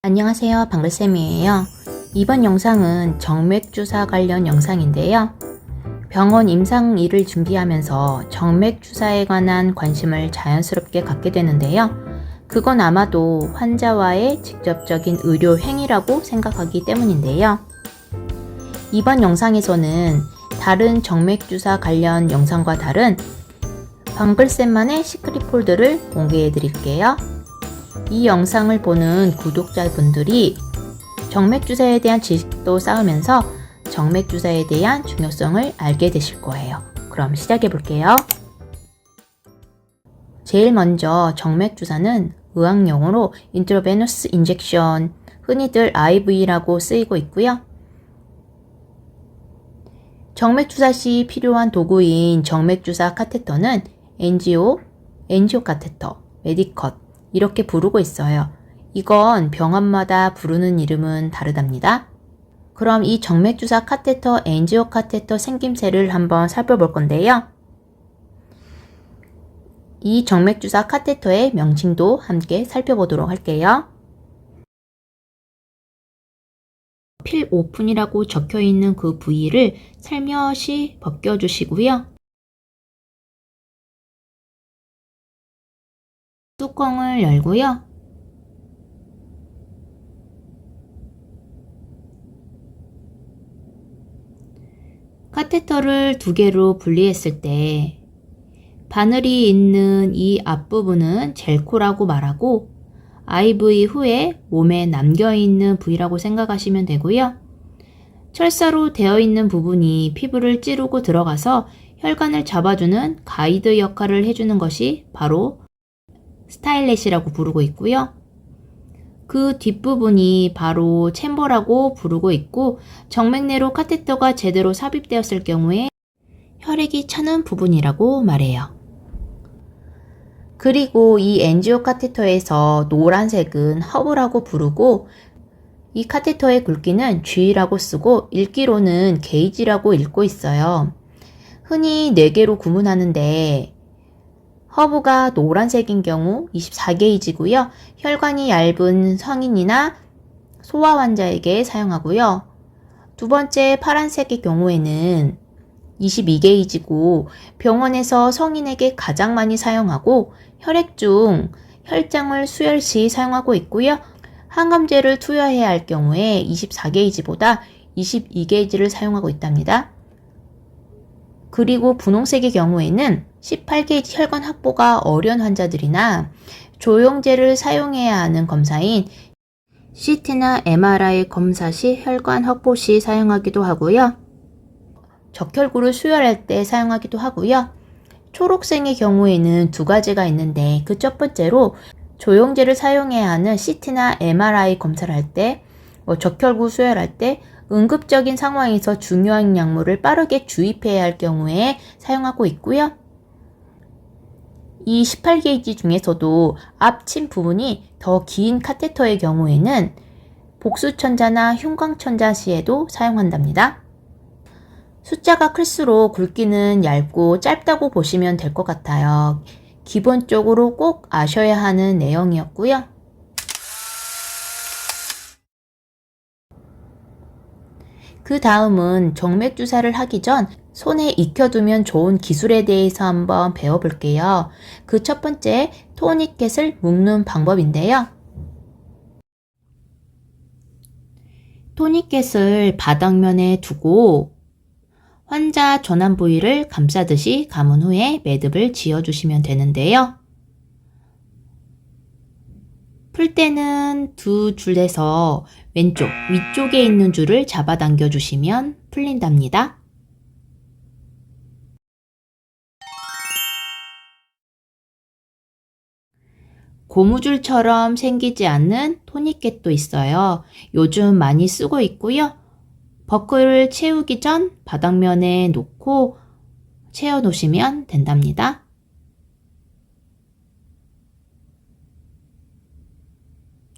안녕하세요, 방글쌤이에요. 이번 영상은 정맥주사 관련 영상인데요. 병원 임상일을 준비하면서 정맥주사에 관한 관심을 자연스럽게 갖게 되는데요. 그건 아마도 환자와의 직접적인 의료 행위라고 생각하기 때문인데요. 이번 영상에서는 다른 정맥주사 관련 영상과 다른 방글쌤만의 시크릿 폴드를 공개해 드릴게요. 이 영상을 보는 구독자분들이 정맥주사에 대한 지식도 쌓으면서 정맥주사에 대한 중요성을 알게 되실 거예요. 그럼 시작해 볼게요. 제일 먼저 정맥주사는 의학용어로 인트라베너스 인젝션, 흔히들 IV라고 쓰이고 있고요. 정맥주사 시 필요한 도구인 정맥주사 카테터는 엔지오 카테터, 메디컷 이렇게 부르고 있어요. 이건 병원마다 부르는 이름은 다르답니다. 그럼 이 정맥주사 카테터, 엔지오 카테터 생김새를 한번 살펴볼 건데요. 이 정맥주사 카테터의 명칭도 함께 살펴보도록 할게요. 필 오픈이라고 적혀있는 그 부위를 살며시 벗겨주시고요. 뚜껑을 열고요. 카테터를 두 개로 분리했을 때 바늘이 있는 이 앞부분은 젤코라고 말하고 IV 후에 몸에 남겨있는 부위라고 생각하시면 되고요. 철사로 되어 있는 부분이 피부를 찌르고 들어가서 혈관을 잡아주는 가이드 역할을 해주는 것이 바로 스타일렛이라고 부르고 있고요. 그 뒷부분이 바로 챔버라고 부르고 있고 정맥내로 카테터가 제대로 삽입되었을 경우에 혈액이 차는 부분이라고 말해요. 그리고 이 엔지오 카테터에서 노란색은 허브라고 부르고 이 카테터의 굵기는 G라고 쓰고 읽기로는 게이지라고 읽고 있어요. 흔히 4개로 구분하는데 허브가 노란색인 경우 24게이지고요. 혈관이 얇은 성인이나 소아 환자에게 사용하고요. 두 번째 파란색의 경우에는 22게이지고 병원에서 성인에게 가장 많이 사용하고 혈액 중 혈장을 수혈 시 사용하고 있고요. 항암제를 투여해야 할 경우에 24게이지보다 22게이지를 사용하고 있답니다. 그리고 분홍색의 경우에는 18게이지 혈관 확보가 어려운 환자들이나 조영제를 사용해야 하는 검사인 CT나 MRI 검사 시 혈관 확보 시 사용하기도 하고요. 적혈구를 수혈할 때 사용하기도 하고요. 초록색의 경우에는 두 가지가 있는데 그 첫 번째로 조영제를 사용해야 하는 CT나 MRI 검사를 할 때, 적혈구 수혈할 때 응급적인 상황에서 중요한 약물을 빠르게 주입해야 할 경우에 사용하고 있고요. 이 18게이지 중에서도 앞침 부분이 더 긴 카테터의 경우에는 복수천자나 흉광천자 시에도 사용한답니다. 숫자가 클수록 굵기는 얇고 짧다고 보시면 될 것 같아요. 기본적으로 꼭 아셔야 하는 내용이었고요. 그 다음은 정맥주사를 하기 전 손에 익혀두면 좋은 기술에 대해서 한번 배워볼게요. 그 첫 번째, 토니켓을 묶는 방법인데요. 토니켓을 바닥면에 두고 환자 전환 부위를 감싸듯이 감은 후에 매듭을 지어주시면 되는데요. 풀 때는 두 줄에서 왼쪽 위쪽에 있는 줄을 잡아당겨 주시면 풀린답니다. 고무줄처럼 생기지 않는 토니켓도 있어요. 요즘 많이 쓰고 있고요. 버클을 채우기 전 바닥면에 놓고 채워 놓으시면 된답니다.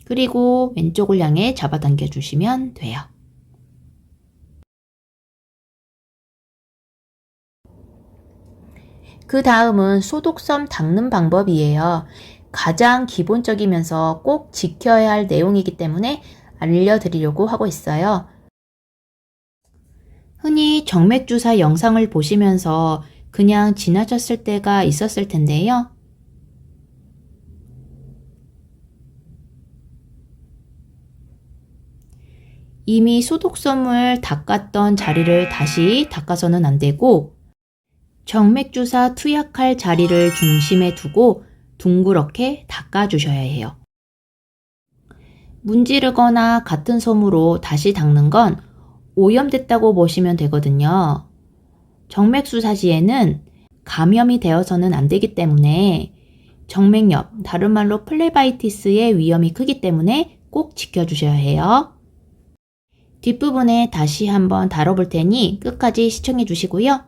그리고 왼쪽을 향해 잡아당겨 주시면 돼요. 그 다음은 소독섬 닦는 방법이에요. 가장 기본적이면서 꼭 지켜야 할 내용이기 때문에 알려드리려고 하고 있어요. 흔히 정맥주사 영상을 보시면서 그냥 지나쳤을 때가 있었을 텐데요. 이미 소독솜을 닦았던 자리를 다시 닦아서는 안 되고, 정맥주사 투약할 자리를 중심에 두고 둥그렇게 닦아주셔야 해요. 문지르거나 같은 솜으로 다시 닦는 건 오염됐다고 보시면 되거든요. 정맥주사 시에는 감염이 되어서는 안 되기 때문에 정맥염, 다른 말로 플레바이티스의 위험이 크기 때문에 꼭 지켜주셔야 해요. 뒷부분에 다시 한번 다뤄볼 테니 끝까지 시청해 주시고요.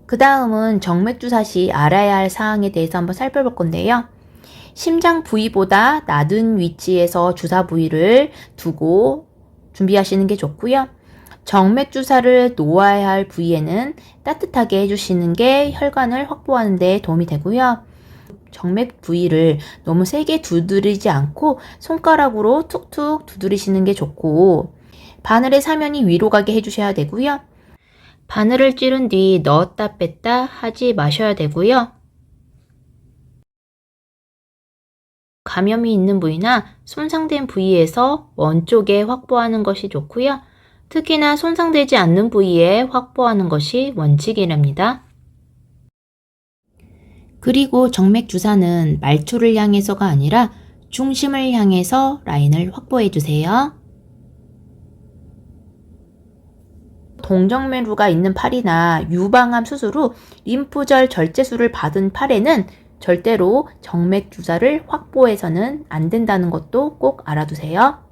그 다음은 정맥주사 시 알아야 할 사항에 대해서 한번 살펴볼 건데요. 심장 부위보다 낮은 위치에서 주사 부위를 두고 준비하시는 게 좋고요. 정맥주사를 놓아야 할 부위에는 따뜻하게 해주시는 게 혈관을 확보하는 데 도움이 되고요. 정맥 부위를 너무 세게 두드리지 않고 손가락으로 툭툭 두드리시는 게 좋고, 바늘의 사면이 위로 가게 해주셔야 되고요. 바늘을 찌른 뒤 넣었다 뺐다 하지 마셔야 되고요. 감염이 있는 부위나 손상된 부위에서 원쪽에 확보하는 것이 좋고요. 특히나 손상되지 않는 부위에 확보하는 것이 원칙이랍니다. 그리고 정맥주사는 말초를 향해서가 아니라 중심을 향해서 라인을 확보해 주세요. 동정매루가 있는 팔이나 유방암 수술 후 림프절 절제술을 받은 팔에는 절대로 정맥주사를 확보해서는 안 된다는 것도 꼭 알아두세요.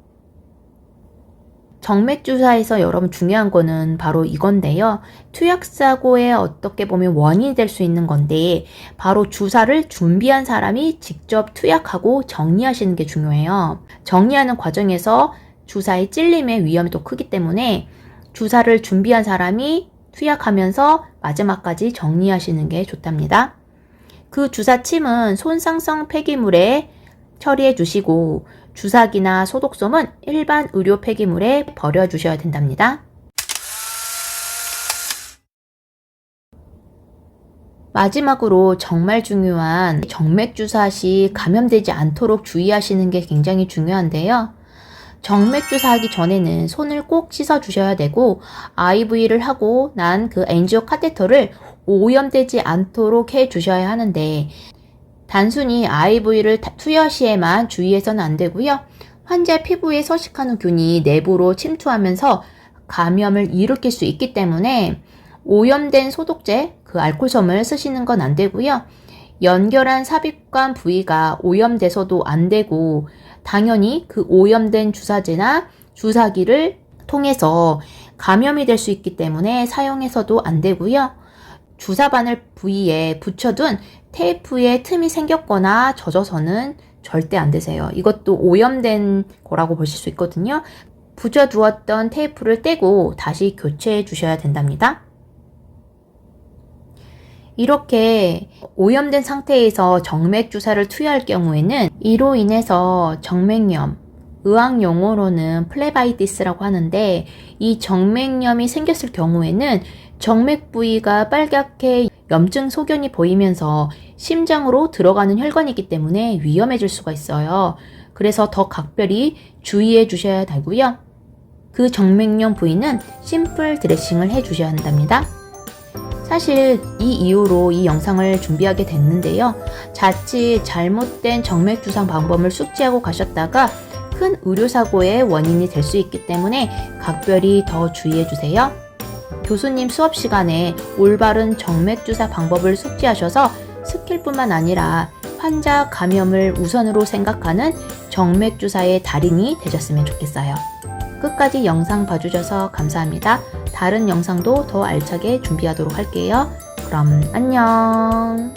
정맥주사에서 여러분 중요한 거는 바로 이건데요. 투약사고에 어떻게 보면 원인이 될 수 있는 건데, 바로 주사를 준비한 사람이 직접 투약하고 정리하시는 게 중요해요. 정리하는 과정에서 주사의 찔림의 위험이 또 크기 때문에 주사를 준비한 사람이 투약하면서 마지막까지 정리하시는 게 좋답니다. 그 주사침은 손상성 폐기물에 처리해 주시고, 주사기나 소독솜은 일반 의료 폐기물에 버려주셔야 된답니다. 마지막으로 정말 중요한 정맥주사 시 감염되지 않도록 주의하시는 게 굉장히 중요한데요. 정맥주사 하기 전에는 손을 꼭 씻어 주셔야 되고, IV를 하고 난 그 엔지오 카테터를 오염되지 않도록 해 주셔야 하는데, 단순히 IV를 투여 시에만 주의해서는 안 되고요. 환자 피부에 서식하는 균이 내부로 침투하면서 감염을 일으킬 수 있기 때문에 오염된 소독제, 그 알코올솜을 쓰시는 건 안 되고요. 연결한 삽입관 부위가 오염돼서도 안 되고, 당연히 그 오염된 주사제나 주사기를 통해서 감염이 될 수 있기 때문에 사용해서도 안 되고요. 주사바늘 부위에 붙여둔 테이프에 틈이 생겼거나 젖어서는 절대 안 되세요. 이것도 오염된 거라고 보실 수 있거든요. 붙여두었던 테이프를 떼고 다시 교체해 주셔야 된답니다. 이렇게 오염된 상태에서 정맥주사를 투여할 경우에는 이로 인해서 정맥염, 의학 용어로는 플레바이티스라고 하는데, 이 정맥염이 생겼을 경우에는 정맥 부위가 빨갛게 염증 소견이 보이면서 심장으로 들어가는 혈관이기 때문에 위험해질 수가 있어요. 그래서 더 각별히 주의해 주셔야 되고요. 그 정맥염 부위는 심플 드레싱을 해 주셔야 한답니다. 사실 이 이후로 이 영상을 준비하게 됐는데요. 자칫 잘못된 정맥주사 방법을 숙지하고 가셨다가 큰 의료사고의 원인이 될 수 있기 때문에 각별히 더 주의해 주세요. 교수님 수업 시간에 올바른 정맥주사 방법을 숙지하셔서 스킬뿐만 아니라 환자 감염을 우선으로 생각하는 정맥주사의 달인이 되셨으면 좋겠어요. 끝까지 영상 봐주셔서 감사합니다. 다른 영상도 더 알차게 준비하도록 할게요. 그럼 안녕.